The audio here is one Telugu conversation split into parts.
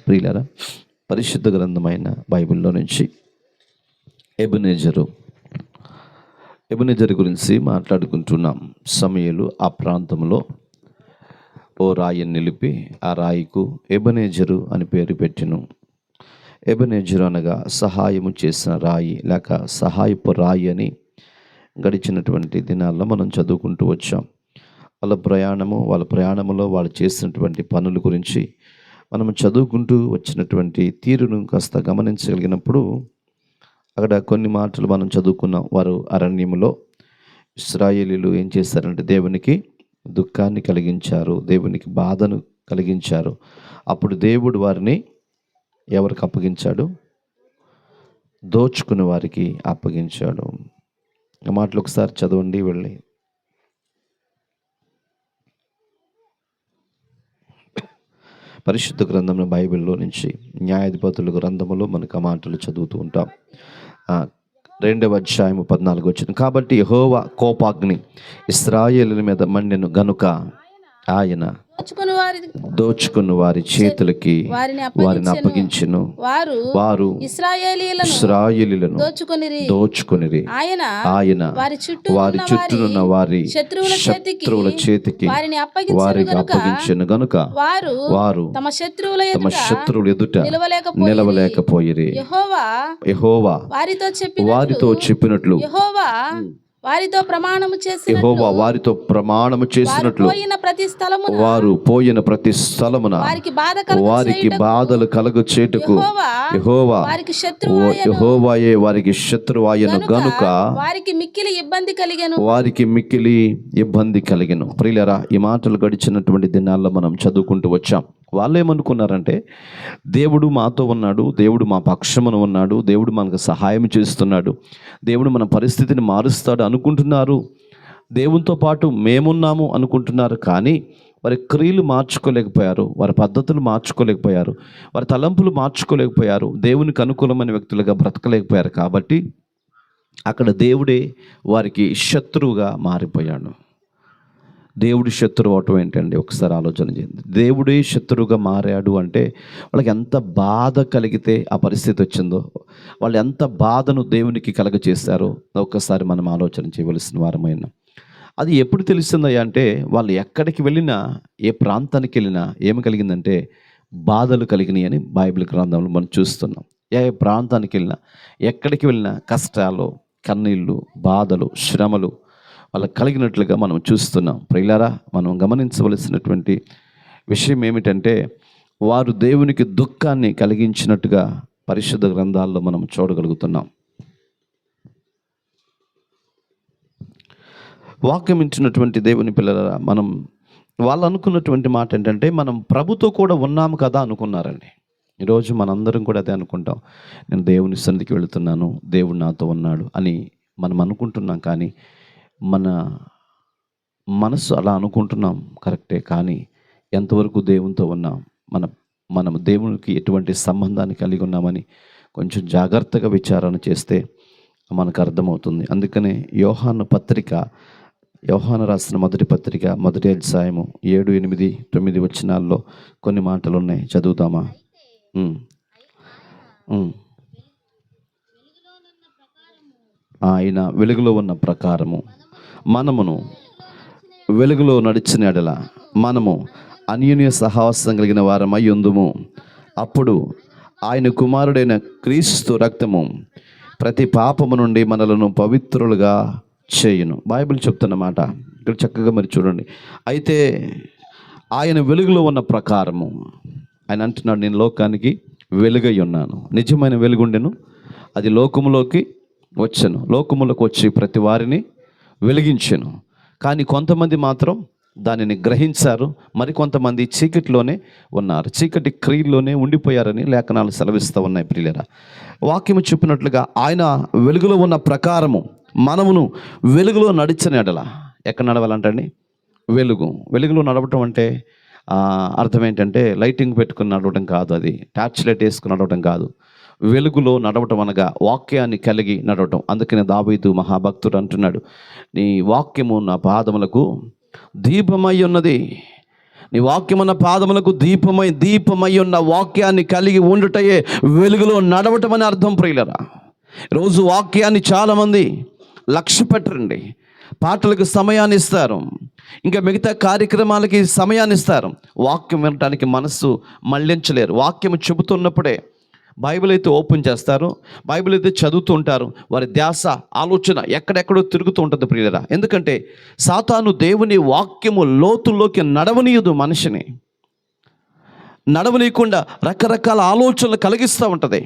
ప్రియులారా, పరిశుద్ధ గ్రంథమైన బైబిల్లో నుంచి ఎబెనెజరు గురించి మాట్లాడుకుంటున్నాం. సమూయేలు ఆ ప్రాంతంలో ఓ రాయిని నిలిపి ఆ రాయికు ఎబెనెజరు అని పేరు పెట్టెను. ఎబెనెజరు అనగా సహాయము చేసిన రాయి లేక సహాయపు రాయి అని గడిచినటువంటి దినాల్లో మనం చదువుకుంటూ వచ్చాం. వాళ్ళ ప్రయాణములో వాళ్ళు చేసినటువంటి పనుల గురించి మనం చదువుకుంటూ వచ్చినటువంటి తీరును కాస్త గమనించగలిగినప్పుడు అక్కడ కొన్ని మాటలు మనం చదువుకున్నాం. వారు అరణ్యములో ఇశ్రాయేలీయులు ఏం చేశారంటే దేవునికి దుఃఖాన్ని కలిగించారు, దేవునికి బాధను కలిగించారు. అప్పుడు దేవుడు వారిని ఎవరికి అప్పగించాడు? దోచుకునే వారికి అప్పగించాడు. ఆ మాటలు ఒకసారి చదవండి వెళ్ళి. పరిశుద్ధ గ్రంథం బైబిల్లో నుంచి న్యాయాధిపతుల గ్రంథములో మనకు ఆ మాటలు చదువుతూ ఉంటాం. 2వ అధ్యాయము 14 వచ్చింది. కాబట్టి యెహోవా కోపాగ్ని ఇశ్రాయేలుల మీద మండెను గనుక ఆయన దోచుకున్న వారి చేతులకి వారిని అప్పగించెను. వారు ఇశ్రాయేలీయులను దోచుకొనిరి. ఆయన వారి చుట్టూనున్న వారి శత్రువుల చేతికి వారిని అప్పగించెను గనుక వారు తమ శత్రువుల ఎదుట నిలవలేకపోయిరి. యెహోవా వారితో చెప్పినట్లు వారితో ప్రమాణము చేసినట్లు వారు పోయిన ప్రతి స్థలమున వారికి బాధలు కలుగు చేటుకు యెహోవాయే వారికి శత్రువాయను గనుక వారికి మిక్కిలి ఇబ్బంది కలిగెను. ప్రియులారా, ఈ మాటలు గడిచినటువంటి దినాల్లో మనం చదువుకుంటూ వచ్చాం. వాళ్ళు ఏమనుకున్నారంటే దేవుడు మాతో ఉన్నాడు, దేవుడు మా పక్షమున ఉన్నాడు, దేవుడు మనకు సహాయం చేస్తున్నాడు, దేవుడు మన పరిస్థితిని మారుస్తాడు అనుకుంటున్నారు. దేవునితో పాటు మేమున్నాము అనుకుంటున్నారు. కానీ వారి క్రియలు మార్చుకోలేకపోయారు, వారి పద్ధతులు మార్చుకోలేకపోయారు, వారి తలంపులు మార్చుకోలేకపోయారు, దేవునికి అనుకూలమైన వ్యక్తులుగా బ్రతకలేకపోయారు. కాబట్టి అక్కడ దేవుడే వారికి శత్రువుగా మారిపోయాడు. దేవుడి శత్రువు అవటం ఏంటండి? ఒకసారి ఆలోచన చేయండి. దేవుడే శత్రువుగా మారాడు అంటే వాళ్ళకి ఎంత బాధ కలిగితే ఆ పరిస్థితి వచ్చిందో, వాళ్ళు ఎంత బాధను దేవునికి కలగచేశారో ఒక్కసారి మనం ఆలోచన చేయవలసిన వారమైన. అది ఎప్పుడు తెలుస్తుందయ్యా అంటే వాళ్ళు ఎక్కడికి వెళ్ళినా, ఏ ప్రాంతానికి వెళ్ళినా ఏమి కలిగిందంటే బాధలు కలిగినాయి అని బైబిల్ గ్రంథంలో మనం చూస్తున్నాం. ఏ ప్రాంతానికి వెళ్ళినా, ఎక్కడికి వెళ్ళినా కష్టాలు, కన్నీళ్ళు, బాధలు, శ్రమలు వాళ్ళకి కలిగినట్లుగా మనం చూస్తున్నాం. ప్రియులారా, మనం గమనించవలసినటువంటి విషయం ఏమిటంటే వారు దేవునికి దుఃఖాన్ని కలిగించినట్టుగా పరిశుద్ధ గ్రంథాల్లో మనం చూడగలుగుతున్నాం. వాక్యం ఇచ్చినటువంటి దేవుని పిల్లలారా, వాళ్ళు అనుకున్నటువంటి మాట ఏంటంటే మనం ప్రభుతో కూడా ఉన్నాము కదా అనుకున్నారండి. ఈరోజు మనందరం కూడా అదే అనుకుంటాం. నేను దేవుని సన్నిధికి వెళుతున్నాను, దేవుడు నాతో ఉన్నాడు అని మనం అనుకుంటున్నాం. కానీ మన మనసు అలా అనుకుంటున్నాం కరెక్టే, కానీ ఎంతవరకు దేవునితో ఉన్నాం, మనం దేవునికి ఎటువంటి సంబంధాన్ని కలిగి ఉన్నామని కొంచెం జాగ్రత్తగా విచారణ చేస్తే మనకు అర్థమవుతుంది. అందుకనే యోహాను రాసిన మొదటి పత్రిక 1వ అధ్యాయము 7, 8, 9 వచనాల్లో కొన్ని మాటలు ఉన్నాయి. చదువుతామా? ఆయన వెలుగులో ఉన్న ప్రకారము మనమును వెలుగులో నడిచిన ఎడల మనము అన్యోన్య సహవాసం కలిగిన వారమై ఉందుము. అప్పుడు ఆయన కుమారుడైన క్రీస్తు రక్తము ప్రతి పాపము నుండి మనలను పవిత్రులుగా చేయును. బైబిల్ చెప్తున్నమాట ఇక్కడ చక్కగా మరి చూడండి. అయితే ఆయన వెలుగులో ఉన్న ప్రకారము ఆయన అంటున్నాడు, నేను లోకానికి వెలుగై ఉన్నాను. నిజమైన వెలుగుండెను, అది లోకములోకి వచ్చాను, లోకములోకి వచ్చి ప్రతి వారిని వెలిగించెను. కానీ కొంతమంది మాత్రం దానిని గ్రహించారు, మరికొంతమంది చీకటిలోనే ఉన్నారు, చీకటి క్రియల్లోనే ఉండిపోయారని లేఖనాలు సెలవిస్తూ ఉన్నాయి. ప్రియులారా, వాక్యము చెప్పినట్లుగా ఆయన వెలుగులో ఉన్న ప్రకారము మనమును వెలుగులో నడిచిన ఎడల. ఎక్కడ నడవాలంటండి? వెలుగులో నడవటం అంటే అర్థం ఏంటంటే లైటింగ్ పెట్టుకుని నడవటం కాదు, అది టార్చ్ లైట్ వేసుకుని నడవటం కాదు. వెలుగులో నడవటం అనగా వాక్యాన్ని కలిగి నడవటం. అందుకనే దావీదు మహాభక్తుడు అంటున్నాడు, నీ వాక్యము నా పాదములకు దీపమై ఉన్నది, నీ వాక్యమన్న పాదములకు దీపమై ఉన్న వాక్యాన్ని కలిగి ఉండుటయే వెలుగులో నడవటం అని అర్థం ప్రియులరా. రోజు వాక్యాన్ని చాలామంది లక్ష్య పెట్టరండి. పాటలకు సమయాన్ని ఇస్తారు, ఇంకా మిగతా కార్యక్రమాలకి సమయాన్ని ఇస్తారు. వాక్యం వినటానికి మనస్సు మళ్ళించలేరు. వాక్యం చెబుతున్నప్పుడే బైబిల్ అయితే ఓపెన్ చేస్తారు, బైబిల్ అయితే చదువుతూ ఉంటారు. వారి ధ్యాస ఆలోచన ఎక్కడెక్కడో తిరుగుతూ ఉంటుంది ప్రియులరా. ఎందుకంటే సాతాను దేవుని వాక్యము లోతుల్లోకి నడవనీయదు. మనిషిని నడవనీయకుండా రకరకాల ఆలోచనలు కలిగిస్తూ ఉంటుంది.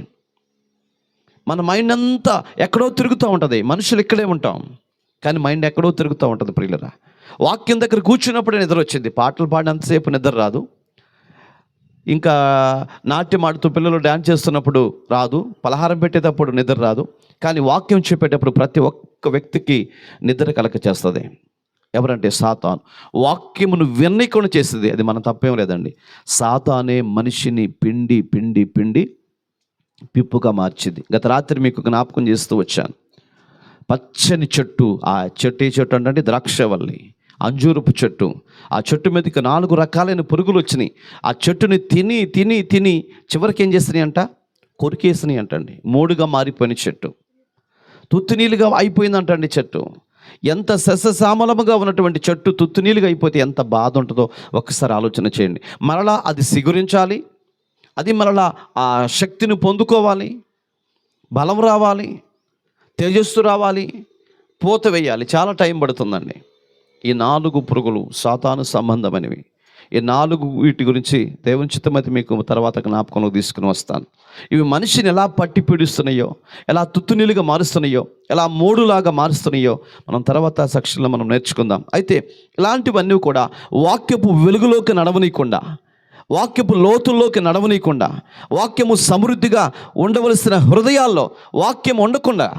మన మైండ్ అంతా ఎక్కడో తిరుగుతూ ఉంటుంది. మనుషులు ఇక్కడే ఉంటాం, కానీ మైండ్ ఎక్కడో తిరుగుతూ ఉంటుంది ప్రియులరా. వాక్యం దగ్గర కూర్చున్నప్పుడే నిద్ర వచ్చింది. పాటలు పాడినంతసేపు నిద్ర రాదు. ఇంకా నాట్యం ఆడుతూ పిల్లలు డ్యాన్స్ చేస్తున్నప్పుడు రాదు. పలహారం పెట్టేటప్పుడు నిద్ర రాదు. కానీ వాక్యం చెప్పేటప్పుడు ప్రతి ఒక్క వ్యక్తికి నిద్ర కలక చేస్తుంది. ఎవరంటే సాతాను. వాక్యమును విన్నీకుండా చేస్తుంది. అది మనం తప్పేం లేదండి. సాతానే మనిషిని పిండి పిండి పిండి పిప్పుగా మార్చింది. గత రాత్రి మీకు జ్ఞాపకం చేస్తూ వచ్చాను. పచ్చని చెట్టు, ఆ చెట్టు ఏ చెట్టు అంటే ద్రాక్షవల్లి, అంజూరపు చెట్టు. ఆ చెట్టు మీదకి 4 రకాలైన పురుగులు వచ్చినాయి. ఆ చెట్టుని తిని తిని తిని చివరికి ఏం చేసినాయి అంట, కొరికేసినాయి అంటండి. 3గా మారిపోయిన చెట్టు, తుత్తునీలుగా అయిపోయిందంటండి చెట్టు. ఎంత సస్యశ్యామలముగా ఉన్నటువంటి చెట్టు తుత్తునీలుగా అయిపోతే ఎంత బాధ ఉంటుందో ఒక్కసారి ఆలోచన చేయండి. మరలా అది సిగురించాలి, అది మరలా ఆ శక్తిని పొందుకోవాలి, బలం రావాలి, తేజస్సు రావాలి, పూత వేయాలి. చాలా టైం పడుతుందండి. ఈ 4 పురుగులు సాతాను సంబంధమైనవి. ఈ 4 వీటి గురించి దేవుని చిత్తమైతే మీకు తర్వాత జ్ఞాపకంలో తీసుకుని వస్తాను. ఇవి మనిషిని ఎలా పట్టి పీడిస్తున్నాయో, ఎలా తుత్తునీలుగా మారుస్తున్నాయో, ఎలా మూడులాగా మారుస్తున్నాయో మనం తర్వాత సెక్షన్లో మనం నేర్చుకుందాం. అయితే ఇలాంటివన్నీ కూడా వాక్యపు వెలుగులోకి నడవనీయకుండా, వాక్యపు లోతుల్లోకి నడవనీయకుండా, వాక్యము సమృద్ధిగా ఉండవలసిన హృదయాల్లో వాక్యం ఉండకుండా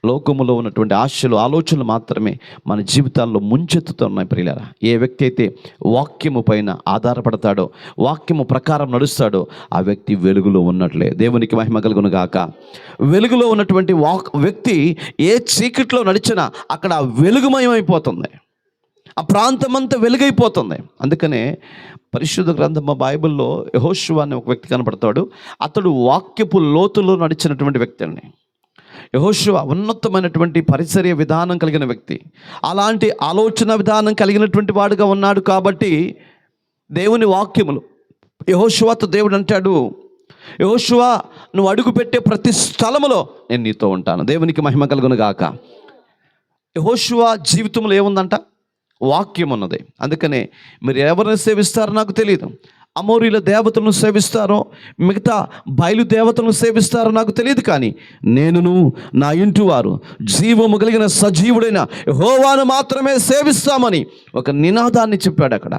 లోకములో ఉన్నటువంటి ఆశలు ఆలోచనలు మాత్రమే మన జీవితాల్లో ముంచెత్తుతున్నాయి ప్రియులారా. ఏ వ్యక్తి అయితే వాక్యము పైన ఆధారపడతాడో, వాక్యము ప్రకారం నడుస్తాడో ఆ వ్యక్తి వెలుగులో ఉన్నట్లే. దేవునికి మహిమ కలుగును గాక. వెలుగులో ఉన్నటువంటి వ్యక్తి ఏ చీకట్లో నడిచినా అక్కడ వెలుగుమయమైపోతుంది. ఆ ప్రాంతం అంతా వెలుగైపోతుంది. అందుకనే పరిశుద్ధ గ్రంథం బైబిల్లో యెహోషువ అనే ఒక వ్యక్తి కనపడతాడు. అతడు వాక్యపు లోతులో నడిచినటువంటి వ్యక్తి అండి. యెహోషువ ఉన్నతమైనటువంటి పరిచర్య విధానం కలిగిన వ్యక్తి. అలాంటి ఆలోచన విధానం కలిగినటువంటి వాడుగా ఉన్నాడు. కాబట్టి దేవుని వాక్యములు యెహోషువతో దేవుడు అంటాడు, యెహోషువ నువ్వు అడుగుపెట్టే ప్రతి స్థలములో నేను నీతో ఉంటాను. దేవునికి మహిమ కలుగును గాక. యెహోషువ జీవితంలో ఏముందంట, వాక్యం ఉన్నది. అందుకనే మీరు ఎవరిని సేవిస్తారో నాకు తెలియదు. అమోరీల దేవతలను సేవిస్తారో, మిగతా బయలు దేవతలను సేవిస్తారో నాకు తెలియదు. కానీ నేనును నా ఇంటి వారు జీవము కలిగిన సజీవుడైన యెహోవాను మాత్రమే సేవిస్తామని ఒక నినాదాన్ని చెప్పాడు అక్కడ.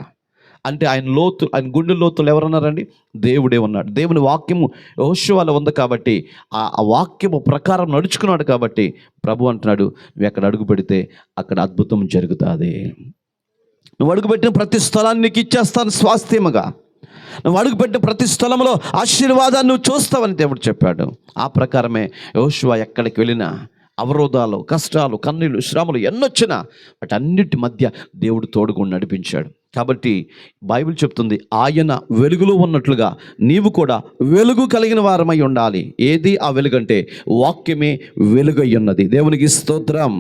అంటే ఆయన గుండె లోతులు ఎవరన్నారండి, దేవుడే ఉన్నాడు. దేవుని వాక్యము యెహోషువలో ఉంది కాబట్టి ఆ వాక్యము ప్రకారం నడుచుకున్నాడు. కాబట్టి ప్రభు అంటున్నాడు, నువ్వు ఎక్కడ అడుగు పెడితే అక్కడ అద్భుతం జరుగుతుంది. నువ్వు అడుగుపెట్టిన ప్రతి స్థలాన్ని నీకు ఇచ్చేస్తాను స్వాస్థ్యముగా. నువ్వు అడుగుపెట్టిన ప్రతి స్థలంలో ఆశీర్వాదాన్ని నువ్వు చూస్తావని దేవుడు చెప్పాడు. ఆ ప్రకారమే యెహోషువ ఎక్కడికి వెళ్ళినా అవరోధాలు, కష్టాలు, కన్నీళ్ళు, శ్రమలు ఎన్నొచ్చినా వాటన్నిటి మధ్య దేవుడు తోడుగా నడిపించాడు. కాబట్టి బైబిల్ చెప్తుంది, ఆయన వెలుగులో ఉన్నట్లుగా నీవు కూడా వెలుగు కలిగిన వారమై ఉండాలి. ఏది ఆ వెలుగంటే వాక్యమే వెలుగై ఉన్నది. దేవునికి స్తోత్రం.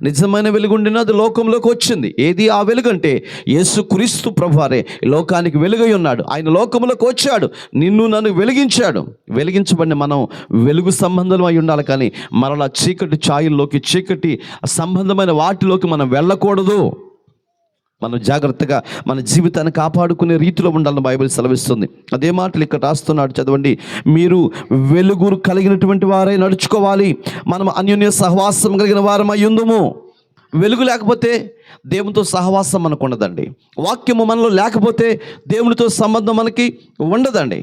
నిజమైన వెలుగుండిన అది లోకంలోకి వచ్చింది. ఏది ఆ వెలుగంటే యేసుక్రీస్తు ప్రభువారే లోకానికి వెలుగై ఉన్నాడు. ఆయన లోకంలోకి వచ్చాడు, నిన్ను నన్ను వెలిగించాడు. వెలిగించబడిన మనం వెలుగు సంబంధం అయి ఉండాలి. కానీ మరలా చీకటి ఛాయల్లోకి, చీకటి సంబంధమైన వాటిలోకి మనం వెళ్ళకూడదు. మనం జాగ్రత్తగా మన జీవితాన్ని కాపాడుకునే రీతిలో ఉండాలని బైబిల్ సెలవిస్తుంది. అదే మాటలు ఇక్కడ రాస్తున్నాడు, చదవండి. మీరు వెలుగు కలిగినటువంటి వారై నడుచుకోవాలి. మనం అన్యోన్య సహవాసం కలిగిన వారమై ఉందుము. వెలుగు లేకపోతే దేవునితో సహవాసం మనకు ఉండదండి. వాక్యము మనలో లేకపోతే దేవునితో సంబంధం మనకి ఉండదండి.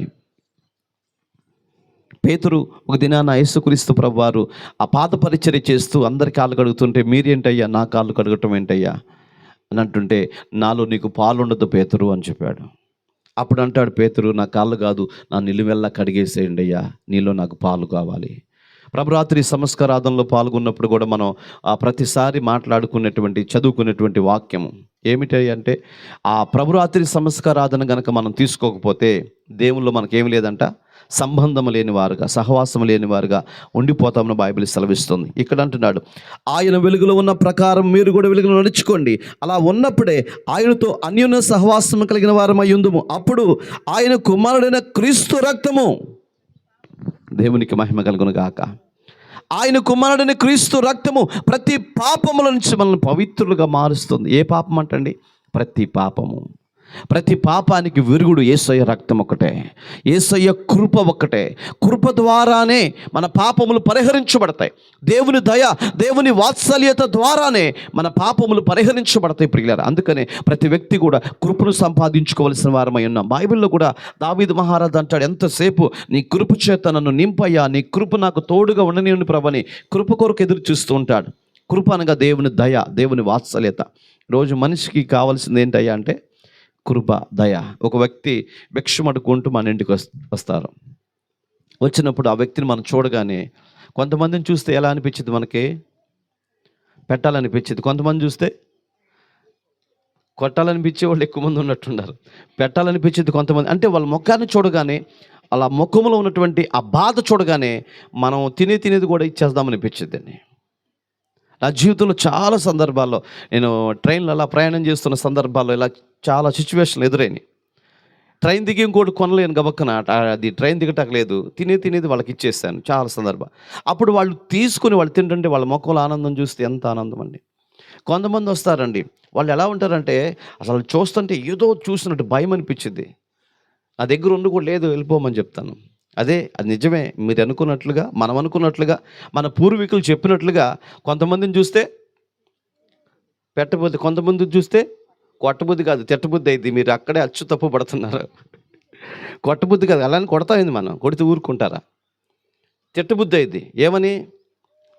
పేతురు ఒక దినాన యేసుక్రీస్తు ప్రభువారు ఆ పాద పరిచర్య చేస్తూ అందరి కాళ్ళు కడుగుతుంటే, మీరేంటయ్యా నా కాళ్ళు కడగటం ఏంటయ్యా అని అంటుంటే, నాలో నీకు పాలు ఉండదు పేతురు అని చెప్పాడు. అప్పుడు అంటాడు పేతురు, నా కాళ్ళు కాదు, నా నిలువెల్లా కడిగేసేయండి అయ్యా, నీలో నాకు పాలు కావాలి. ప్రభురాత్రి సంస్కారాధనలో పాల్గొన్నప్పుడు కూడా మనం ప్రతిసారి మాట్లాడుకునేటువంటి చదువుకునేటువంటి వాక్యము ఏమిటి అంటే, ఆ ప్రభురాత్రి సంస్కారాధన గనక మనం తీసుకోకపోతే దేవుల్లో మనకేమి లేదంట, సంబంధం లేని వారుగా, సహవాసం లేని వారుగా ఉండిపోతామని బైబిల్ సెలవిస్తుంది. ఇక్కడ అంటున్నాడు, ఆయన వెలుగులో ఉన్న ప్రకారం మీరు కూడా వెలుగులో నడుచుకోండి. అలా ఉన్నప్పుడే ఆయనతో అన్యోన్య సహవాసం కలిగిన వారమై ఉందుము. అప్పుడు ఆయన కుమారుడైన క్రీస్తు రక్తము, దేవునికి మహిమ కలుగును గాక, ఆయన కుమారుడైన క్రీస్తు రక్తము ప్రతి పాపముల నుంచి మనల్ని పవిత్రులుగా మారుస్తుంది. ఏ పాపం అంటండి? ప్రతి పాపము. ప్రతి పాపానికి విరుగుడు యేసయ్య రక్తం ఒక్కటే, యేసయ్య కృప ఒక్కటే. కృప ద్వారానే మన పాపములు పరిహరించబడతాయి. దేవుని దయ, దేవుని వాత్సల్యత ద్వారానే మన పాపములు పరిహరించబడతాయి ప్రియులారా. అందుకనే ప్రతి వ్యక్తి కూడా కృపను సంపాదించుకోవలసిన వారమై ఉన్నాం. బైబిల్లో కూడా దావీదు మహారాజు అంటాడు, ఎంతసేపు నీ కృప చేత నన్ను నింపయ్యా, నీ కృప నాకు తోడుగా ఉండనివ్వండి ప్రభుని కృప కొరకు ఎదురు చూస్తూ ఉంటాడు. కృప అనగా దేవుని దయ, దేవుని వాత్సల్యత. రోజు మనిషికి కావాల్సింది ఏంటయ్యా అంటే కృప, దయ. ఒక వ్యక్తి భిక్షమడుకుంటూ మన ఇంటికి వస్తారు. వచ్చినప్పుడు ఆ వ్యక్తిని మనం చూడగానే కొంతమందిని చూస్తే ఎలా అనిపించింది? మనకి పెట్టాలనిపించింది. కొంతమంది చూస్తే కొట్టాలనిపించే వాళ్ళు ఎక్కువ మంది ఉన్నట్టున్నారు. పెట్టాలనిపించింది కొంతమంది. అంటే వాళ్ళ ముఖాన్ని చూడగానే, అలా ముఖంలో ఉన్నటువంటి ఆ బాధ చూడగానే మనం తినేది కూడా ఇచ్చేద్దామనిపించింది. నా జీవితంలో చాలా సందర్భాల్లో, నేను ట్రైన్లో అలా ప్రయాణం చేస్తున్న సందర్భాల్లో ఇలా చాలా సిచ్యువేషన్లు ఎదురైనాయి. ట్రైన్ దిగి ఇంకోటి కొనలేను గబక్కన, అది ట్రైన్ దిగటలేదు, తినేది వాళ్ళకి ఇచ్చేసాను చాలా సందర్భం. అప్పుడు వాళ్ళు తీసుకుని వాళ్ళు తింటుంటే వాళ్ళ ముఖంలో ఆనందం చూస్తే ఎంత ఆనందం అండి. కొంతమంది వస్తారండి, వాళ్ళు ఎలా ఉంటారంటే అసలు చూస్తుంటే ఏదో చూసినట్టు భయం అనిపించింది. నా దగ్గర ఉండి కూడా లేదు, వెళ్ళిపోమని చెప్తాను. అది నిజమే. మీరు అనుకున్నట్లుగా, మనం అనుకున్నట్లుగా, మన పూర్వీకులు చెప్పినట్లుగా కొంతమందిని చూస్తే పెట్టబుద్ధి, కొంతమందిని చూస్తే కొట్టబుద్ధి కాదు తిట్టబుద్ధి అయింది. మీరు అక్కడే అచ్చు తప్పు పడుతున్నారు. కొట్టబుద్ధి కాదు, అలానే కొడతాయింది. మనం కొడితే ఊరుకుంటారా? తిట్టబుద్ధి అయింది. ఏమని?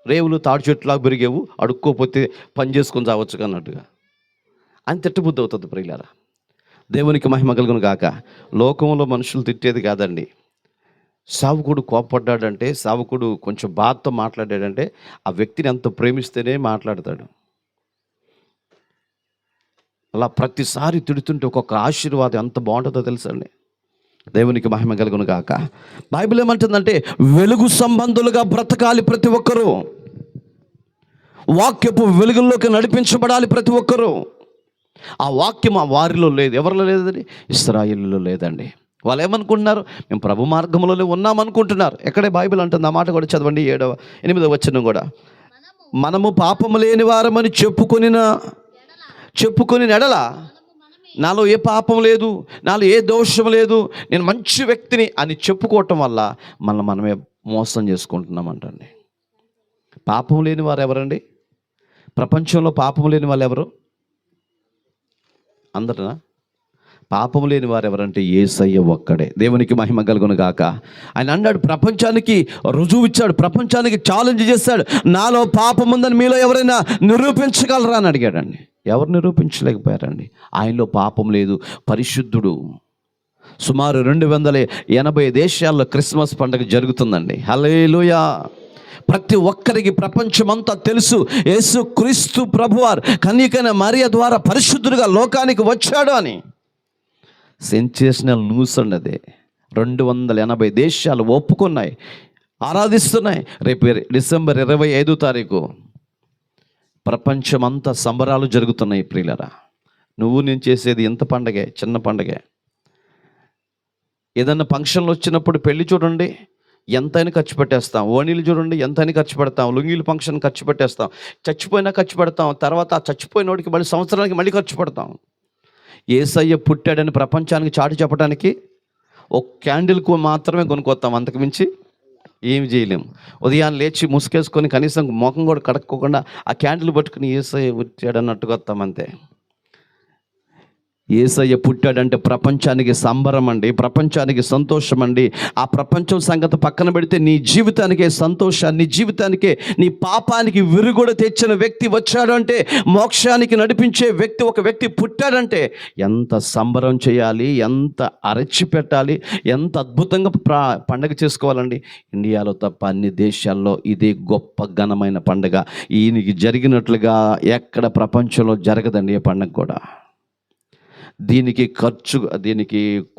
రేవులు తాడు చెట్టులాగా పెరిగేవు, అడుక్కోపోతే పని చేసుకొని చావచ్చు అన్నట్టుగా అని తిట్టబుద్ధి అవుతుంది ప్రియులారా. దేవునికి మహిమ కలుగును గాక. లోకంలో మనుషులు తిట్టేది కాదండి. సావుకుడు కోపడ్డాడంటే, సావుకుడు కొంచెం బాధతో మాట్లాడాడంటే ఆ వ్యక్తిని ఎంత ప్రేమిస్తేనే మాట్లాడతాడు. అలా ప్రతిసారి తిడుతుంటే ఒక్కొక్క ఆశీర్వాదం ఎంత బాగుంటుందో తెలుసండి. దేవునికి మహిమ కలుగును గాక. బైబిల్ ఏమంటుందంటే, వెలుగు సంబంధులుగా బ్రతకాలి ప్రతి ఒక్కరూ. వాక్యపు వెలుగుల్లోకి నడిపించబడాలి ప్రతి ఒక్కరూ. ఆ వాక్యం ఆ వారిలో లేదు. ఎవరిలో లేదండి? ఇశ్రాయేలులో లేదండి. వాళ్ళు ఏమనుకుంటున్నారు? మేము ప్రభు మార్గంలోనే ఉన్నామనుకుంటున్నారు. ఎక్కడే బైబిల్ అంటుంది, ఆ మాట కూడా చదవండి. 8వ వచనం కూడా, మనము పాపము లేని వారమని చెప్పుకొని ఎడల నాలో ఏ పాపం లేదు, నాలో ఏ దోషం లేదు, నేను మంచి వ్యక్తిని అని చెప్పుకోవటం వల్ల మనమే మోసం చేసుకుంటున్నామంటండి. పాపం లేని వారు ఎవరండి? ప్రపంచంలో పాపం లేని వాళ్ళు ఎవరు? అందరినా? పాపం లేని వారు ఎవరంటే యేసయ్య ఒక్కడే. దేవునికి మహిమ కలుగును గాక. ఆయన అన్నాడు, ప్రపంచానికి రుజువు ఇచ్చాడు, ప్రపంచానికి ఛాలెంజ్ చేశాడు, నాలో పాపం ఉందని మీలో ఎవరైనా నిరూపించగలరా అని అడిగాడండి. ఎవరు నిరూపించలేకపోయారండి. ఆయనలో పాపం లేదు, పరిశుద్ధుడు. సుమారు 280 దేశాల్లో క్రిస్మస్ పండుగ జరుగుతుందండి. హల్లెలూయా. ప్రతి ఒక్కరికి ప్రపంచమంతా తెలుసు, యేసు క్రీస్తు ప్రభువారు కన్యకైన మరియ ద్వారా పరిశుద్ధుడిగా లోకానికి వచ్చాడు అని. సెన్సేషనల్ న్యూస్ అండి అది. 280 దేశాలు ఒప్పుకున్నాయి, ఆరాధిస్తున్నాయి. రేపు డిసెంబర్ 25వ తారీఖు ప్రపంచమంతా సంబరాలు జరుగుతున్నాయి ప్రియులరా. నువ్వు నేను చేసేది ఎంత పండగే, చిన్న పండగే. ఏదన్నా ఫంక్షన్లు వచ్చినప్పుడు పెళ్లి చూడండి, ఎంతైనా ఖర్చు పెట్టేస్తాం. ఓణీలు చూడండి, ఎంతైనా ఖర్చు పెడతాం. లుంగీలు ఫంక్షన్ ఖర్చు పెట్టేస్తాం. చచ్చిపోయినా ఖర్చు పెడతాం. తర్వాత ఆ చచ్చిపోయినోడికి మళ్ళీ సంవత్సరానికి మళ్ళీ ఖర్చు పెడతాం. యేసయ్య పుట్టాడని ప్రపంచానికి చాటి చెప్పడానికి ఒక క్యాండిల్కు మాత్రమే కొనుక్కొస్తాం, అంతకుమించి ఏమి చేయలేము. ఉదయాన్ని లేచి ముసుకేసుకొని కనీసం ముఖం కూడా కడుక్కోకుండా ఆ క్యాండిల్ పట్టుకుని యేసయ్య పుట్టాడు అన్నట్టుగా వస్తాం అంతే. యేసయ్య పుట్టాడంటే ప్రపంచానికి సంబరం అండి, ప్రపంచానికి సంతోషం అండి. ఆ ప్రపంచం సంగతి పక్కన పెడితే నీ జీవితానికే సంతోషాన్ని, నీ జీవితానికే, నీ పాపానికి విరుగుడు తెచ్చిన వ్యక్తి వచ్చాడంటే, మోక్షానికి నడిపించే వ్యక్తి, ఒక వ్యక్తి పుట్టాడంటే ఎంత సంబరం చేయాలి, ఎంత అరచి పెట్టాలి, ఎంత అద్భుతంగా పండగ చేసుకోవాలండి. ఇండియాలో తప్ప అన్ని దేశాల్లో ఇదే గొప్ప ఘనమైన పండగ. ఈయనకి జరిగినట్లుగా ఎక్కడ ప్రపంచంలో జరగదండి ఏ పండగ కూడా. దీనికి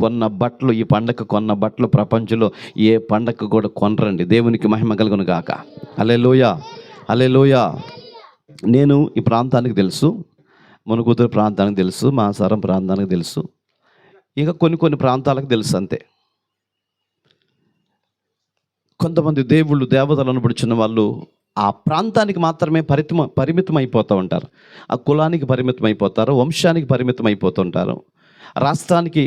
కొన్న బట్టలు, ఈ పండగ కొన్న బట్టలు ప్రపంచంలో ఏ పండగ కూడా కొనరండి. దేవునికి మహిమ కలుగును గాక. హల్లెలూయా, హల్లెలూయా. నేను ఈ ప్రాంతానికి తెలుసు, మునుగుతురు ప్రాంతానికి తెలుసు, మాసారం ప్రాంతానికి తెలుసు, ఇంకా కొన్ని ప్రాంతాలకు తెలుసు అంతే. కొంతమంది దేవుళ్ళు, దేవతలు అనబడుచున్న వాళ్ళు ఆ ప్రాంతానికి మాత్రమే పరిమితం అయిపోతూ ఉంటారు. ఆ కులానికి పరిమితం అయిపోతారు, వంశానికి పరిమితం అయిపోతూ ఉంటారు, రాష్ట్రానికి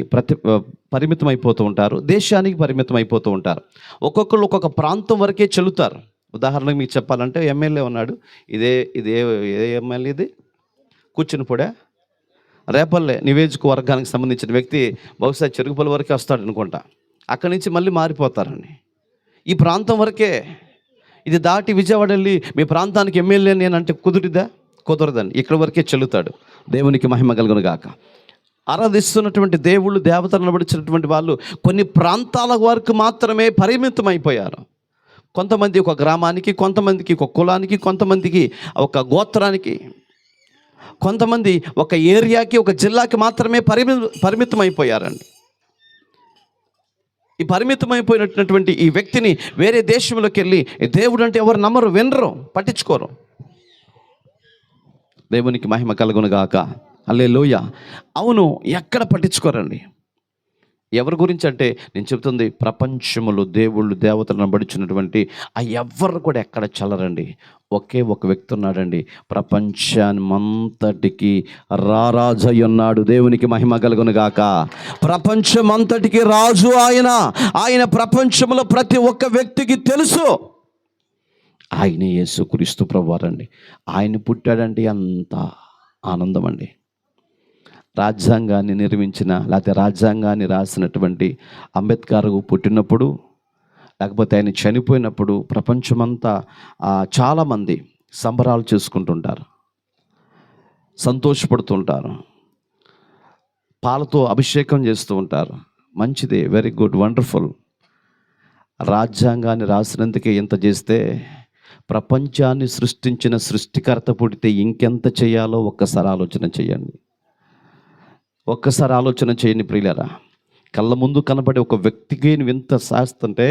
పరిమితం అయిపోతూ ఉంటారు, దేశానికి పరిమితం అయిపోతూ ఉంటారు. ఒక్కొక్కరు ఒక్కొక్క ప్రాంతం వరకే చెల్లుతారు. ఉదాహరణకు మీకు చెప్పాలంటే ఎమ్మెల్యే ఉన్నాడు, ఇదే ఏ ఎమ్మెల్యే, ఇది కూర్చునిపూడే రేపల్లె నియోజకవర్గానికి సంబంధించిన వ్యక్తి బహుశా చెరుగుపల్లి వరకే వస్తాడు అనుకుంటా. అక్కడి నుంచి మళ్ళీ మారిపోతారండి. ఈ ప్రాంతం వరకే. ఇది దాటి విజయవాడ వెళ్ళి మీ ప్రాంతానికి ఎమ్మెల్యే నేనంటే కుదరదండి. ఇక్కడ వరకే చెల్లుతాడు. దేవునికి మహిమ కలుగును గాక. ఆరాధిస్తున్నటువంటి దేవుళ్ళు, దేవతలు అనబడినటువంటి వాళ్ళు కొన్ని ప్రాంతాల వరకు మాత్రమే పరిమితం అయిపోయారు. కొంతమంది ఒక గ్రామానికి, కొంతమందికి ఒక కులానికి, కొంతమందికి ఒక గోత్రానికి, కొంతమంది ఒక ఏరియాకి, ఒక జిల్లాకి మాత్రమే పరిమితం అయిపోయారండి. ఈ పరిమితమైపోయినటువంటి ఈ వ్యక్తిని వేరే దేశంలోకి వెళ్ళి దేవుడు అంటే ఎవరు నమ్మరు, వినరు, పట్టించుకోరు. దేవునికి మహిమ కలుగును గాక. హల్లెలూయా. అవును, ఎక్కడ పట్టించుకోరండి. ఎవరి గురించి అంటే నేను చెబుతుంది, ప్రపంచములు దేవుళ్ళు, దేవతలు నబడుచున్నటువంటి ఆ ఎవ్వరు కూడా ఎక్కడ చల్లరండి. ఒకే ఒక వ్యక్తి ఉన్నాడండి, ప్రపంచాన్నంతటికి రారాజై ఉన్నాడు. దేవునికి మహిమ కలుగును గాక. ప్రపంచమంతటికి రాజు ఆయన ప్రపంచంలో ప్రతి ఒక్క వ్యక్తికి తెలుసు. ఆయనే యేసుక్రీస్తు ప్రభువారండి. ఆయన పుట్టాడంటే అంత ఆనందం అండి. రాజ్యాంగాన్ని నిర్మించిన, లేకపోతే రాజ్యాంగాన్ని రాసినటువంటి అంబేద్కర్ పుట్టినప్పుడు, లేకపోతే ఆయన చనిపోయినప్పుడు ప్రపంచమంతా చాలామంది సంబరాలు చేసుకుంటుంటారు, సంతోషపడుతుంటారు, పాలతో అభిషేకం చేస్తూ ఉంటారు. మంచిదే, వెరీ గుడ్, వండర్ఫుల్. రాజ్యాంగాన్ని రాసినందుకే ఇంత చేస్తే ప్రపంచాన్ని సృష్టించిన సృష్టికర్త పుడితే ఇంకెంత చేయాలో ఒక్కసారి ఆలోచన చేయండి. ఒక్కసారి ఆలోచన చేయండి ప్రియులారా. కళ్ళ ముందు కనబడే ఒక వ్యక్తికి నువ్వు ఎంత శాస్త్రంటే,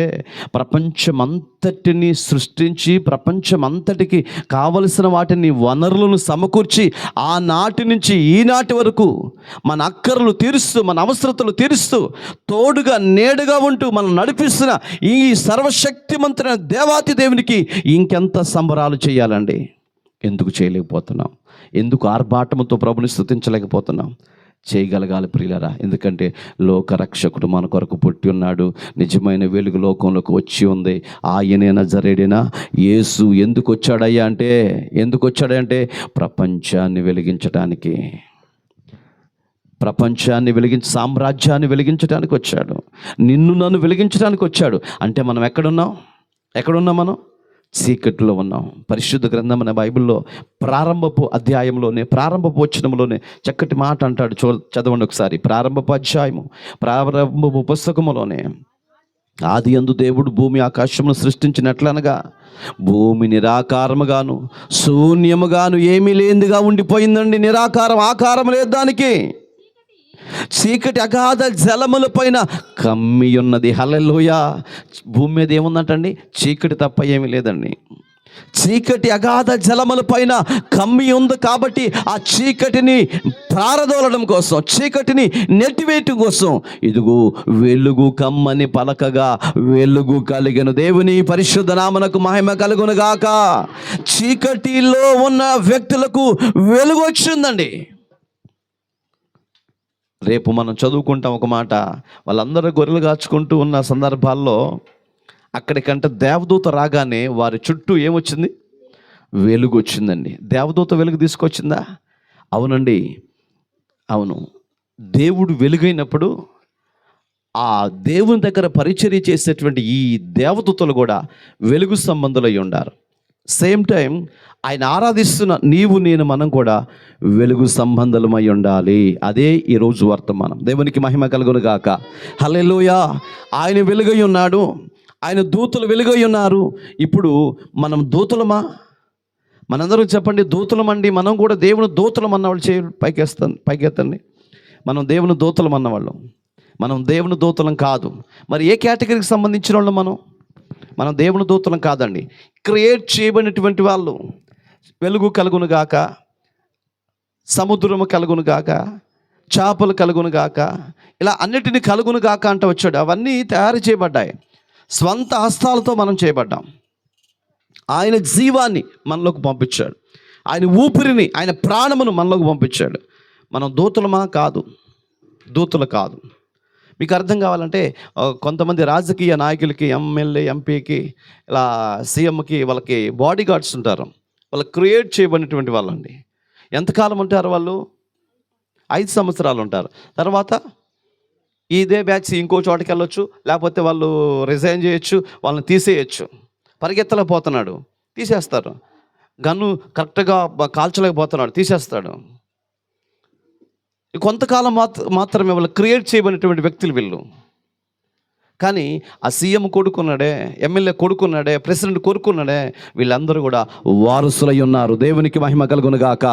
ప్రపంచమంతటిని సృష్టించి ప్రపంచమంతటికి కావలసిన వాటిని, వనరులను సమకూర్చి ఆనాటి నుంచి ఈనాటి వరకు మన అక్కర్లు తీరుస్తూ, మన అవసరతలు తీరుస్తూ, తోడుగా నీడగా ఉంటూ మనం నడిపిస్తున్న ఈ సర్వశక్తిమంతుడైన దేవాతి దేవునికి ఇంకెంత సంబరాలు చేయాలండి. ఎందుకు చేయలేకపోతున్నాం? ఎందుకు ఆర్భాటముతో ప్రభుని స్తుతించలేకపోతున్నాం? చేయగలగాలి ప్రియులారా. ఎందుకంటే లోకరక్షకుడు మన కొరకు పుట్టి ఉన్నాడు. నిజమైన వెలుగు లోకంలోకి వచ్చి ఉంది. ఆయనే నజరేయుడైన యేసు ఎందుకు వచ్చాడంటే ప్రపంచాన్ని వెలిగించడానికి, సామ్రాజ్యాన్ని వెలిగించడానికి వచ్చాడు. నిన్ను నన్ను వెలిగించడానికి వచ్చాడు. అంటే మనం ఎక్కడున్నాం? మనం చీకటిలో ఉన్నాం. పరిశుద్ధ గ్రంథం అనే బైబిల్లో ప్రారంభపు అధ్యాయంలోనే, ప్రారంభపు వచనంలోనే చక్కటి మాట అంటాడు. చదవండి ఒకసారి. ప్రారంభపు అధ్యాయము, ప్రారంభపు పుస్తకములోనే, ఆది యందు దేవుడు భూమి ఆకాశమును సృష్టించినట్లనగా భూమి నిరాకారముగాను శూన్యముగాను ఏమీ లేనిదిగా ఉండిపోయిందండి. నిరాకారం, ఆకారం లేదు దానికి. చీకటి అగాధ జలముల పైన కమ్మి ఉన్నది. హల్లెలూయా. భూమి మీద ఏముందంటండి? చీకటి తప్ప ఏమీ లేదండి. చీకటి అగాధ జలముల పైన కమ్మి ఉంది. కాబట్టి ఆ చీకటిని పారదోలడం కోసం, చీకటిని నెట్టివేయటం కోసం ఇదిగో వెలుగు కమ్మని పలకగా వెలుగు కలిగెను. దేవుని పరిశుద్ధ నామమునకు మహిమ కలుగును గాక. చీకటిలో ఉన్న వ్యక్తులకు వెలుగు వచ్చిందండి. రేపు మనం చదువుకుంటాం ఒక మాట. వాళ్ళందరూ గొర్రెలు కాచుకుంటూ ఉన్న సందర్భాల్లో అక్కడికంటే దేవదూత రాగానే వారి చుట్టూ ఏమొచ్చింది? వెలుగు వచ్చిందండి. దేవదూత వెలుగు తీసుకొచ్చిందా? అవునండి, అవును. దేవుడు వెలుగైనప్పుడు ఆ దేవుని దగ్గర పరిచర్య చేసేటువంటి ఈ దేవదూతలు కూడా వెలుగు సంబంధులై ఉండారు. సేమ్ టైం ఆయన ఆరాధిస్తున్న నీవు నేను మనం కూడా వెలుగు సంబంధులమై ఉండాలి. అదే ఈరోజు వర్తమానం. దేవునికి మహిమ కలుగును గాక. హల్లెలూయా. ఆయన వెలుగై ఉన్నాడు, ఆయన దూతలు వెలుగై ఉన్నారు. ఇప్పుడు మనం దూతలమా? మనందరూ చెప్పండి, దూతలమండి. మనం కూడా దేవుని దూతలం అన్నవాళ్ళు పైకెత్తండి. మనం దేవుని దూతలం అన్నవాళ్ళు. మనం దేవుని దూతలం కాదు. మరి ఏ కేటగిరీకి సంబంధించిన వాళ్ళు మనం దేవుని దూతలం కాదండి. క్రియేట్ చేయబడినటువంటి వాళ్ళు. వెలుగు కలుగును గాక, సముద్రము కలుగును గాక, చేపలు కలుగును గాక, ఇలా అన్నిటినీ కలుగును గాక అంట వచ్చాడు. అవన్నీ తయారు చేయబడ్డాయి. స్వంత హస్తాలతో మనం చేయబడ్డాం. ఆయన జీవాన్ని మనలోకి పంపించాడు. ఆయన ఊపిరిని, ఆయన ప్రాణమును మనలోకి పంపించాడు. మనం దూతలమా? కాదు, దూతలు కాదు. మీకు అర్థం కావాలంటే కొంతమంది రాజకీయ నాయకులకి, ఎమ్మెల్యే, ఎంపీకి, ఇలా సీఎంకి వాళ్ళకి బాడీ గార్డ్స్ ఉంటారు. వాళ్ళు క్రియేట్ చేయబడినటువంటి వాళ్ళండి. ఎంతకాలం ఉంటారు వాళ్ళు? 5 సంవత్సరాలు ఉంటారు. తర్వాత ఇదే బ్యాచ్ ఇంకో చోటకి వెళ్ళొచ్చు, లేకపోతే వాళ్ళు రిజైన్ చేయొచ్చు, వాళ్ళని తీసేయచ్చు. పరిగెత్తలేకపోతున్నాడు, తీసేస్తారు. గన్ను కరెక్ట్గా కాల్చలేకపోతున్నాడు, తీసేస్తాడు. కొంతకాలం మాత్రమే వాళ్ళు క్రియేట్ చేయబడినటువంటి వ్యక్తులు వీళ్ళు. కానీ ఆ సీఎం కొడుకున్నాడే, ఎమ్మెల్యే కొడుకున్నాడే, ప్రెసిడెంట్ కొడుకున్నాడే, వీళ్ళందరూ కూడా వారసులై ఉన్నారు. దేవునికి మహిమ కలుగును గాక.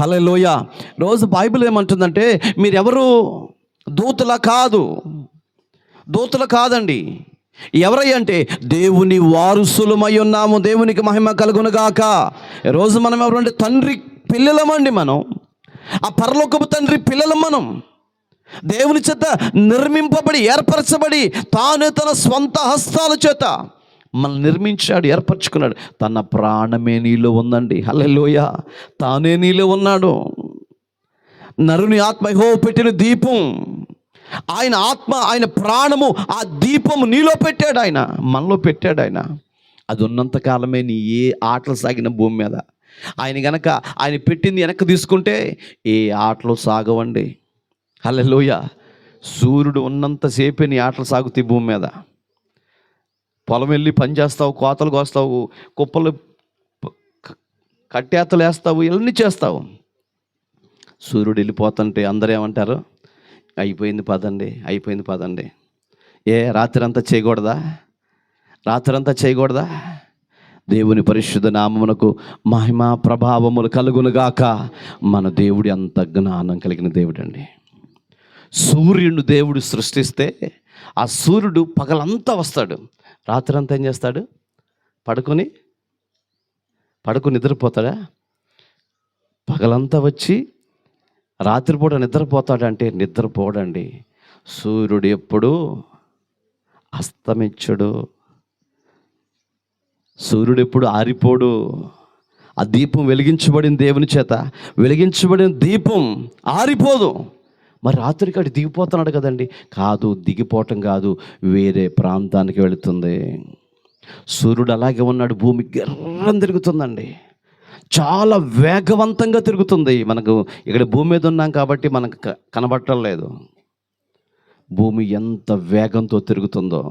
హల్లెలూయా. రోజు బైబిల్ ఏమంటుందంటే, మీరెవరు దూతల కాదు, దూతలు కాదండి. ఎవరై అంటే దేవుని వారసులమై ఉన్నాము. దేవునికి మహిమ కలుగును గాక. రోజు మనం ఎవరంటే తండ్రి పిల్లలమండి. మనం ఆ పరలోకపు తండ్రి పిల్లలం. మనం దేవుని చేత నిర్మింపబడి, ఏర్పరచబడి, తాను తన స్వంత హస్తాల చేత మనల్ని నిర్మించాడు, ఏర్పరచుకున్నాడు. తన ప్రాణమే నీలో ఉందండి. హల్లెలూయా. తానే నీలో ఉన్నాడు. నరుని ఆత్మ యెహోవా పెట్టిన దీపం. ఆయన ఆత్మ, ఆయన ప్రాణము, ఆ దీపము నీలో పెట్టాడు ఆయన, మనలో పెట్టాడు ఆయన. అది ఉన్నంతకాలమే నీ ఏ ఆటలు సాగిన భూమి మీద. ఆయన గనక ఆయన పెట్టింది వెనక్కి తీసుకుంటే ఏ ఆటలు సాగవండి. హల్లెలూయా. సూర్యుడు ఉన్నంతసేపే నీ ఆటలు సాగుతాయి భూమి మీద. పొలం వెళ్ళి పని చేస్తావు, కోతలు కోస్తావు, కుప్పలు కట్టేతలు వేస్తావు, ఇవన్నీ చేస్తావు. సూర్యుడు వెళ్ళిపోతుంటే అందరూ ఏమంటారు? అయిపోయింది పదండి, అయిపోయింది పదండి. రాత్రి అంతా చేయకూడదా? రాత్రి అంతా చేయకూడదా? దేవుని పరిశుద్ధ నామమునకు మహిమ ప్రభావములు కలుగునుగాక. మన దేవుడి అంత జ్ఞానం కలిగిన దేవుడు అండి. సూర్యుడు దేవుడు సృష్టిస్తే ఆ సూర్యుడు పగలంతా వస్తాడు, రాత్రి అంతా ఏం చేస్తాడు? పడుకొని నిద్రపోతాడా? పగలంతా వచ్చి రాత్రిపూట నిద్రపోతాడంటే నిద్రపోడండి. సూర్యుడు ఎప్పుడు అస్తమించడు, సూర్యుడు ఎప్పుడు ఆరిపోడు. ఆ దీపం వెలిగించబడిన దేవుని చేత వెలిగించబడిన దీపం ఆరిపోదు. మరి రాత్రికి అటు దిగిపోతున్నాడు కదండి. కాదు, దిగిపోవటం కాదు, వేరే ప్రాంతానికి వెళుతుంది. సూర్యుడు అలాగే ఉన్నాడు. భూమి గిర్రం తిరుగుతుందండి, చాలా వేగవంతంగా తిరుగుతుంది. మనకు ఇక్కడ భూమి మీద ఉన్నాం కాబట్టి మనకు కనబడటం లేదు. భూమి ఎంత వేగంతో తిరుగుతుందో.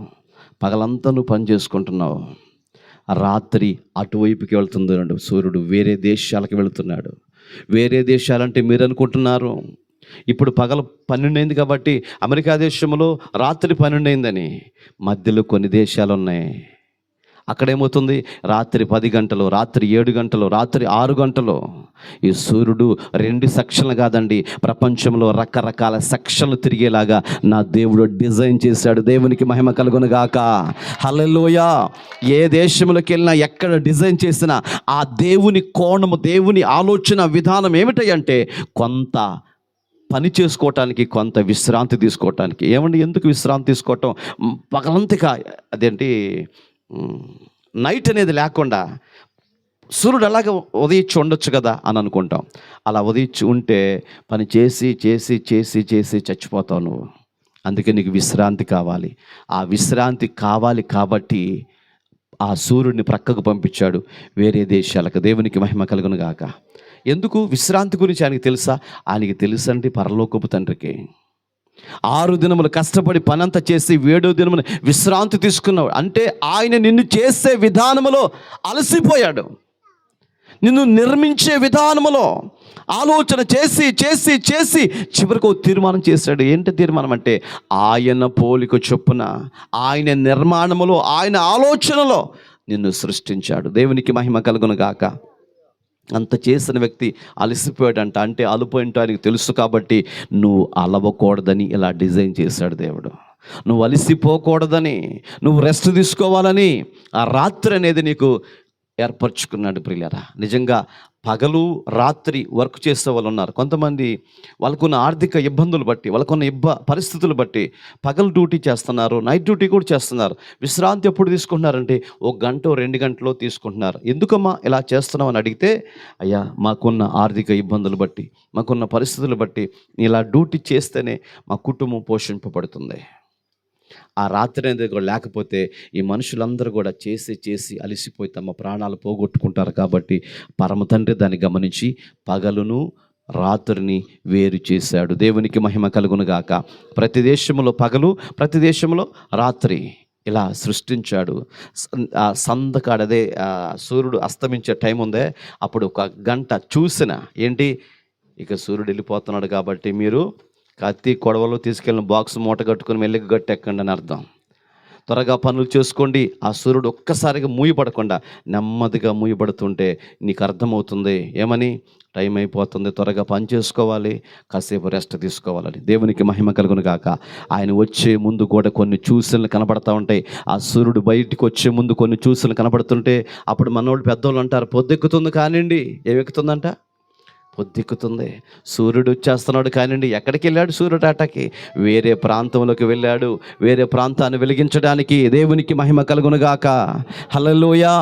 పగలంతా నువ్వు పని చేసుకుంటున్నావు, రాత్రి అటువైపుకి వెళ్తుంది సూర్యుడు. వేరే దేశాలకు వెళుతున్నాడు. వేరే దేశాలంటే మీరు అనుకుంటున్నారు ఇప్పుడు పగలు 12 అయింది కాబట్టి అమెరికా దేశంలో రాత్రి 12 అయిందని. మధ్యలో కొన్ని దేశాలు ఉన్నాయి. అక్కడేమవుతుంది? రాత్రి 10 గంటలు, రాత్రి 7 గంటలు, రాత్రి 6 గంటలు. ఈ సూర్యుడు 2 సెక్షన్లు కాదండి, ప్రపంచంలో రకరకాల సెక్షన్లు తిరిగేలాగా నా దేవుడు డిజైన్ చేశాడు. దేవునికి మహిమ కలుగునుగాక. హల్లెలూయా. ఏ దేశంలోకి వెళ్ళినా, ఎక్కడ డిజైన్ చేసినా ఆ దేవుని కోణము, దేవుని ఆలోచన విధానం ఏమిటంటే కొంత పని చేసుకోవటానికి, కొంత విశ్రాంతి తీసుకోవటానికి. ఏమండి, ఎందుకు విశ్రాంతి తీసుకోవటం? పగలంతగా అదేంటి నైట్ అనేది లేకుండా సూర్యుడు అలాగే ఉదయించి ఉండొచ్చు కదా అని అనుకుంటాం. అలా ఉదయించి ఉంటే పని చేసి చేసి చేసి చేసి చచ్చిపోతావు నువ్వు. అందుకే నీకు విశ్రాంతి కావాలి. ఆ విశ్రాంతి కావాలి కాబట్టి ఆ సూర్యుడిని ప్రక్కకు పంపించాడు వేరే దేశాలకు. దేవునికి మహిమ కలుగును గాక. ఎందుకు? విశ్రాంతి గురించి ఆయనకి తెలుసా? ఆయనకి తెలుసండి పరలోకపు తండ్రికి. 6 దినములు కష్టపడి పనంతా చేసి 7వ దినమున విశ్రాంతి తీసుకున్నాడు. అంటే ఆయన నిన్ను చేసే విధానములో అలసిపోయాడు. నిన్ను నిర్మించే విధానములో ఆలోచన చేసి చేసి చేసి చివరికి ఒక తీర్మానం చేశాడు. ఏంటి తీర్మానం అంటే, ఆయన పోలిక చొప్పున, ఆయన నిర్మాణములో, ఆయన ఆలోచనలో నిన్ను సృష్టించాడు. దేవునికి మహిమ కలుగును గాక. అంత చేసిన వ్యక్తి అలసిపోయాడంట. అంటే అలిపోయింటో ఆయనకు తెలుసు కాబట్టి నువ్వు అలవకూడదని ఇలా డిజైన్ చేశాడు దేవుడు. నువ్వు అలసిపోకూడదని, నువ్వు రెస్ట్ తీసుకోవాలని ఆ రాత్రి అనేది నీకు ఏర్పరచుకున్నాడు. ప్రియులారా, నిజంగా పగలు రాత్రి వర్క్ చేసే వాళ్ళు ఉన్నారు. కొంతమంది వాళ్ళకున్న ఆర్థిక ఇబ్బందులు బట్టి, వాళ్ళకున్న పరిస్థితులు బట్టి పగలు డ్యూటీ చేస్తున్నారు, నైట్ డ్యూటీ కూడా చేస్తున్నారు. విశ్రాంతి ఎప్పుడు తీసుకుంటున్నారంటే 1 గంట 2 గంటలో తీసుకుంటున్నారు. ఎందుకమ్మా ఇలా చేస్తున్నావు అని అడిగితే, అయ్యా మాకున్న ఆర్థిక ఇబ్బందులు బట్టి, మాకున్న పరిస్థితులు బట్టి ఇలా డ్యూటీ చేస్తేనే మా కుటుంబం పోషింపబడుతుంది. ఆ రాత్రి అనేది కూడా లేకపోతే ఈ మనుషులందరూ కూడా చేసి చేసి అలసిపోయి తమ ప్రాణాలు పోగొట్టుకుంటారు. కాబట్టి పరమ తండ్రి దాన్ని గమనించి పగలును రాత్రిని వేరు చేశాడు. దేవునికి మహిమ కలుగును గాక. ప్రతి దేశంలో పగలు, ప్రతి దేశంలో రాత్రి ఇలా సృష్టించాడు. సందకాడదే సూర్యుడు అస్తమించే టైం ఉందే, అప్పుడు 1 గంట చూసిన ఏంటి, ఇక సూర్యుడు వెళ్ళిపోతున్నాడు కాబట్టి మీరు కత్తి కొడవలు తీసుకెళ్ళిన బాక్స్ మూట కట్టుకుని మెల్లిగా గట్టెక్కండి అని అర్థం. త్వరగా పనులు చేసుకోండి. ఆ సూర్యుడు ఒక్కసారిగా మూయపడకుండా నెమ్మదిగా మూయపడుతుంటే నీకు అర్థమవుతుంది ఏమని, టైం అయిపోతుంది, త్వరగా పని చేసుకోవాలి, కాసేపు రెస్ట్ తీసుకోవాలని. దేవునికి మహిమ కలుగును గాక. ఆయన వచ్చే ముందు కూడా కొన్ని సూచనలు కనబడతా ఉంటాయి. ఆ సూర్యుడు బయటికి వచ్చే ముందు కొన్ని సూచనలు కనబడుతుంటే అప్పుడు మనోళ్ళు పెద్దోళ్ళు అంటారు, పొద్దెక్కుతుంది కానివ్వండి. ఏమెక్కుతుందంట? పొద్దెక్కుతుంది. సూర్యుడు వచ్చేస్తున్నాడు కానివ్వండి. ఎక్కడికి వెళ్ళాడు సూర్యుడు? ఆటకి వేరే ప్రాంతంలోకి వెళ్ళాడు, వేరే ప్రాంతాన్ని వెలిగించడానికి. దేవునికి మహిమ కలుగునుగాక. హల్లెలూయా.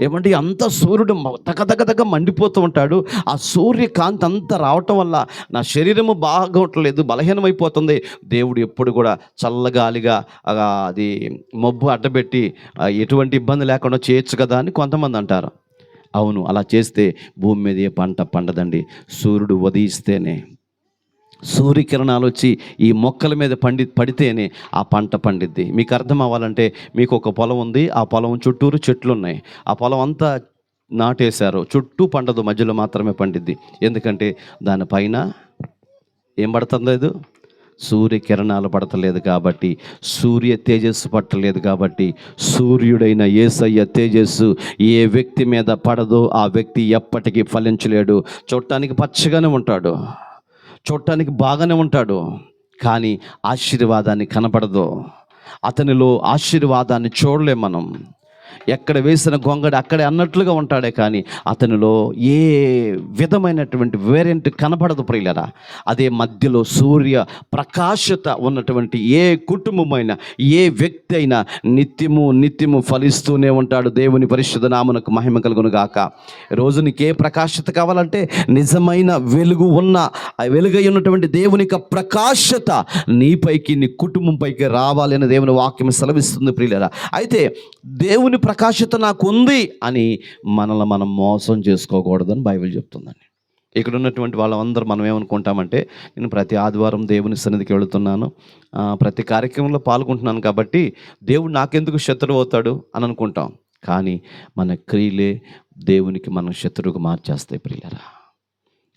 ఏమంటే అంత సూర్యుడు తగ మండిపోతూ ఉంటాడు. ఆ సూర్యకాంతి అంతా రావటం వల్ల నా శరీరము బాగోట్లేదు, బలహీనమైపోతుంది. దేవుడు ఎప్పుడు కూడా చల్లగాలిగా అది మబ్బు అడ్డబెట్టి ఎటువంటి ఇబ్బంది లేకుండా చేయొచ్చు కదా అని కొంతమంది అంటారు. అవును, అలా చేస్తే భూమి మీద ఏ పంట పండదండి. సూర్యుడు ఉదయిస్తేనే, సూర్యకిరణాలు వచ్చి ఈ మొక్కల మీద పడితేనే ఆ పంట పండిద్ది. మీకు అర్థం అవ్వాలంటే, మీకు ఒక పొలం ఉంది, ఆ పొలం చుట్టూరు చెట్లు ఉన్నాయి, ఆ పొలం అంతా నాటేశారు, చుట్టూ పండదు, మధ్యలో మాత్రమే పండిద్ది. ఎందుకంటే దానిపైన ఏం పడుతుందో లేదు, సూర్యకిరణాలు పడతలేదు కాబట్టి, సూర్య తేజస్సు పట్టలేదు కాబట్టి. సూర్యుడైన యేసయ్య తేజస్సు ఏ వ్యక్తి మీద పడదో ఆ వ్యక్తి ఎప్పటికీ ఫలించలేడు. చూడటానికి పచ్చగానే ఉంటాడు, చూడటానికి బాగానే ఉంటాడు, కానీ ఆశీర్వాదాన్ని కనపడదు. అతనిలో ఆశీర్వాదాన్ని చూడలేం మనం. ఎక్కడ వేసిన గొంగడి అక్కడే అన్నట్లుగా ఉంటాడే కానీ అతనిలో ఏ విధమైనటువంటి వేరియంట్ కనపడదు ప్రియులరా. అదే మధ్యలో సూర్య ప్రకాశత ఉన్నటువంటి ఏ కుటుంబమైనా, ఏ వ్యక్తి అయినా నిత్యము ఫలిస్తూనే ఉంటాడు. దేవుని పరిశుద్ధ నామమునకు మహిమ కలుగును గాక. రోజు నీకే ప్రకాశత కావాలంటే నిజమైన వెలుగు ఉన్న, వెలుగై ఉన్నటువంటి దేవుని యొక్క ప్రకాశత నీపైకి, నీ కుటుంబం పైకి రావాలి అని దేవుని వాక్యం సెలవిస్తుంది ప్రియులరా. అయితే దేవుని ప్రకాశత నాకు ఉంది అని మనల్ని మనం మోసం చేసుకోకూడదని బైబిల్ చెప్తుందండి. ఇక్కడ ఉన్నటువంటి వాళ్ళందరూ మనం ఏమనుకుంటామంటే, నేను ప్రతి ఆదివారం దేవుని సన్నిధికి వెళుతున్నాను, ప్రతి కార్యక్రమంలో పాల్గొంటున్నాను కాబట్టి దేవుడు నాకెందుకు శత్రువు అవుతాడు అని అనుకుంటాం. కానీ మన క్రియలే దేవునికి మనం శత్రువుగా మార్చేస్తాయి ప్రియులరా.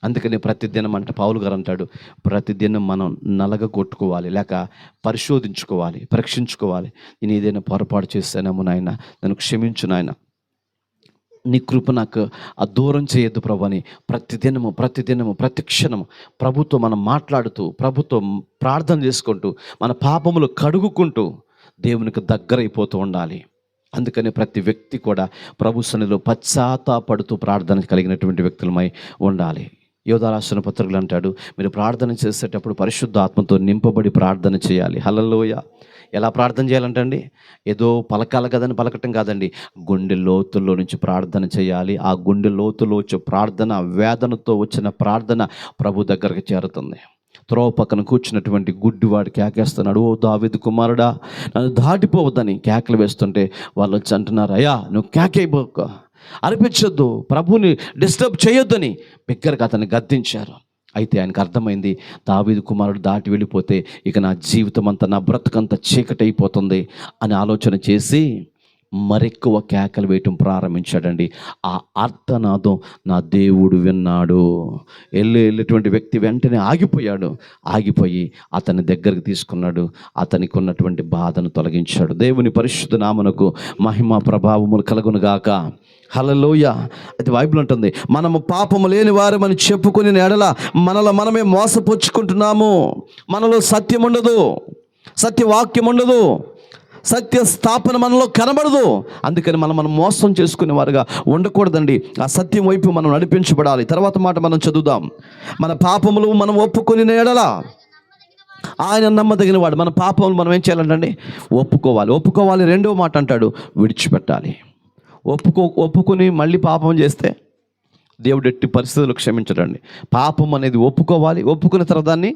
అందుకని ప్రతిదినం అంటే పౌలు గారు అంటాడు, ప్రతిదినం మనం నలగగొట్టుకోవాలి, లేక పరిశోధించుకోవాలి, పరీక్షించుకోవాలి. నేను ఏదైనా పొరపాటు చేశానేమో నాయన, నన్ను క్షమించు నాయన, నీ కృప నాకు దూరం చేయొద్దు ప్రభు అని ప్రతిదినము ప్రతి క్షణము ప్రభుతో మనం మాట్లాడుతూ, ప్రభుతో ప్రార్థన చేసుకుంటూ, మన పాపములు కడుగుకుంటూ దేవునికి దగ్గరైపోతూ ఉండాలి. అందుకని ప్రతి వ్యక్తి కూడా ప్రభు సన్నిధిలో పశ్చాత్తాపడుతూ ప్రార్థన కలిగినటువంటి వ్యక్తులమై ఉండాలి. యోధా రాసిన పత్రికలు అంటాడు, మీరు ప్రార్థన చేసేటప్పుడు పరిశుద్ధ ఆత్మతో నింపబడి ప్రార్థన చేయాలి. హల్లెలూయా. ఎలా ప్రార్థన చేయాలంటండి? ఏదో పలకాలి కదని పలకటం కాదండి, గుండె లోతుల్లో నుంచి ప్రార్థన చేయాలి. ఆ గుండె లోతులో వచ్చే ప్రార్థన, వేదనతో వచ్చిన ప్రార్థన ప్రభు దగ్గరకు చేరుతుంది. త్రోవ పక్కన కూర్చున్నటువంటి గుడ్డివాడు కేకేస్తున్నాడు, ఓ దావీదు కుమారుడా నన్ను దాటిపోవద్దని కేకలు వేస్తుంటే వాళ్ళు వచ్చి అంటున్నారు, అయ్యా నువ్వు కేకేయబోక, అనిపించొద్దు, ప్రభుని డిస్టర్బ్ చేయొద్దని బిగ్గరగా అతన్ని గద్దించారు. అయితే ఆయనకు అర్థమైంది, దావీదు కుమారుడు దాటి వెళ్ళిపోతే ఇక నా జీవితం అంతా, నా బ్రతుకంతా చీకటి అయిపోతుంది అని ఆలోచన చేసి మరెక్కువ కేకలు వేయటం ప్రారంభించాడండి. ఆ ఆర్తనాదం నా దేవుడు విన్నాడు. వెళ్ళేటువంటి వ్యక్తి వెంటనే ఆగిపోయి అతని దగ్గరికి తీసుకున్నాడు. అతనికి ఉన్నటువంటి బాధను తొలగించాడు. దేవుని పరిశుద్ధ నామమునకు మహిమ ప్రభావములు కలుగునుగాక. హల్లెలూయా. అయితే బైబిల్ ఉంటుంది, మనము పాపము లేని వారమని చెప్పుకుని ఎడల మనలో మనమే మోసపుచ్చుకుంటున్నాము. మనలో సత్యం ఉండదు, సత్యవాక్యం ఉండదు, సత్య స్థాపన మనలో కనబడదు. అందుకని మనం మోసం చేసుకునే వారుగా ఉండకూడదండి. ఆ సత్యం వైపు మనం నడిపించబడాలి. తర్వాత మాట మనం చదువుదాం. మన పాపములు మనం ఒప్పుకొని ఎడల ఆయన నమ్మదగిన వాడు. మన పాపములు మనం ఏం చేయాలంటండి? ఒప్పుకోవాలి. రెండవ మాట అంటాడు, విడిచిపెట్టాలి. ఒప్పుకొని మళ్ళీ పాపం చేస్తే దేవుడు ఎట్టి పరిస్థితులు క్షమించడండి. పాపం అనేది ఒప్పుకున్న తర్వాత దాన్ని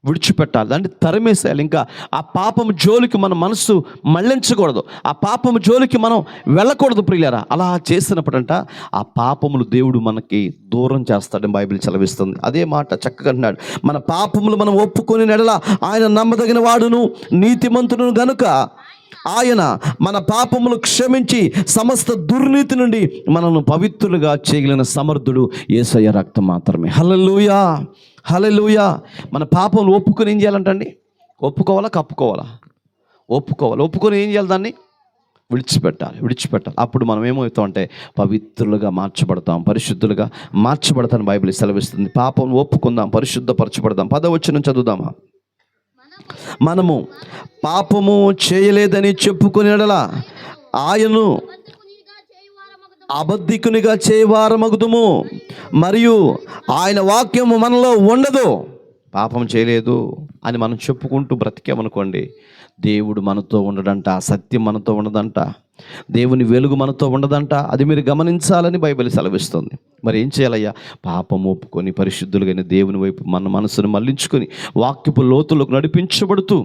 విడిచిపెట్టాలి, దాన్ని తరిమేసేయాలి. ఇంకా ఆ పాపం జోలికి మన మనసు మళ్ళించకూడదు, ఆ పాపం జోలికి మనం వెళ్ళకూడదు ప్రియులారా. అలా చేసినప్పుడంట ఆ పాపములు దేవుడు మనకి దూరం చేస్తాడని బైబిల్ సెలవిస్తుంది. అదే మాట చక్కగా అంటున్నాడు, మన పాపములు మనం ఒప్పుకొని ఎడల ఆయన నమ్మదగిన వాడును నీతిమంతుడును గనుక ఆయన మన పాపములు క్షమించి సమస్త దుర్నీతి నుండి మనల్ని పవిత్రులుగా చేయగలిగిన సమర్థుడు యేసయ్య రక్తం మాత్రమే. హల్లెలూయా, హల్లెలూయా. మన పాపములు ఒప్పుకొని ఏం చేయాలంటండి? కప్పుకోవాలా? ఒప్పుకొని ఏం చేయాలి? దాన్ని విడిచిపెట్టాలి. అప్పుడు మనం ఏమవుతామంటే పవిత్రులుగా మార్చబడతాం, పరిశుద్ధులుగా మార్చబడతాం. బైబిల్ సెలవిస్తుంది. పాపం ఒప్పుకుందాం, పరిశుద్ధపరచబడదాం. 10వ వచనం చదువుదామా. మనము పాపము చేయలేదని చెప్పుకుని ఎడల ఆయను అబద్ధికునిగా చేయవారమగుదుము, మరియు ఆయన వాక్యము మనలో ఉండదు. పాపం చేయలేదు అని మనం చెప్పుకుంటూ బ్రతికామనుకోండి, దేవుడు మనతో ఉండడంట, సత్యం మనతో ఉండదంట, దేవుని వెలుగు మనతో ఉండదంట. అది మీరు గమనించాలని బైబిల్ సెలవిస్తుంది. మరి ఏం చేయాలయ్యా? పాపం ఒప్పుకొని పరిశుద్ధులుగా దేవుని వైపు మన మనసును మళ్లించుకొని వాక్యపు లోతులకు నడిపించబడుతూ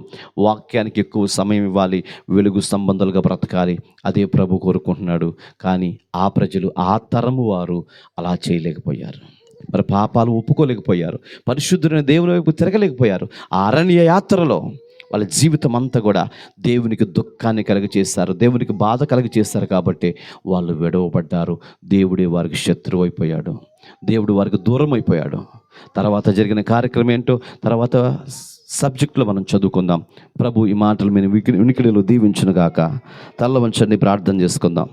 వాక్యానికి ఎక్కువ సమయం ఇవ్వాలి, వెలుగు సంబంధాలుగా బ్రతకాలి. అదే ప్రభు కోరుకుంటున్నాడు. కానీ ఆ ప్రజలు, ఆ తరము వారు అలా చేయలేకపోయారు. మరి పాపాలు ఒప్పుకోలేకపోయారు, పరిశుద్ధులైన దేవుని వైపు తిరగలేకపోయారు. ఆ అరణ్య యాత్రలో వాళ్ళ జీవితం అంతా కూడా దేవునికి దుఃఖాన్ని కలుగచేశారు, దేవునికి బాధ కలుగచేశారు. కాబట్టి వాళ్ళు విడవబడ్డారు. దేవుడే వారికి శత్రువు అయిపోయాడు, దేవుడు వారికి దూరం అయిపోయాడు. తర్వాత జరిగిన కార్యక్రమం ఏంటో తర్వాత సబ్జెక్టులో మనం చదువుకుందాం. ప్రభు ఈ మాటలు మేము వినికిడిలో దీవించును గాక. తల్ల వంచండి, ప్రార్థన చేసుకుందాం.